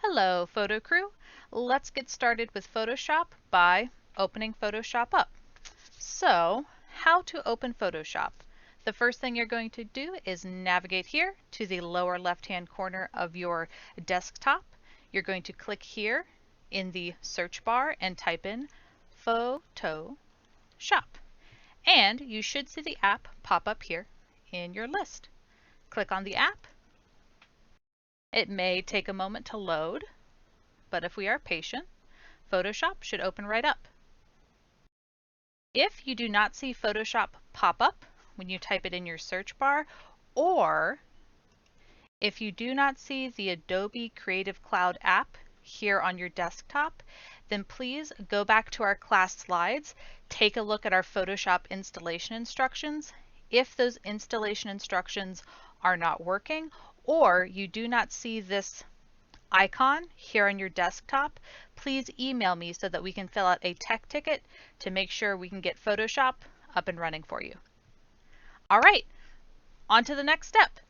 Hello, Photo Crew. Let's get started with Photoshop by opening Photoshop up. So, how to open Photoshop? The first thing you're going to do is navigate here to the lower left-hand corner of your desktop. You're going to click here in the search bar and type in Photoshop. And you should see the app pop up here in your list. Click on the app. It may take a moment to load, but if we are patient, Photoshop should open right up. If you do not see Photoshop pop up when you type it in your search bar, or if you do not see the Adobe Creative Cloud app here on your desktop, then please go back to our class slides, take a look at our Photoshop installation instructions. If those installation instructions are not working, or you do not see this icon here on your desktop, please email me so that we can fill out a tech ticket to make sure we can get Photoshop up and running for you. All right, on to the next step.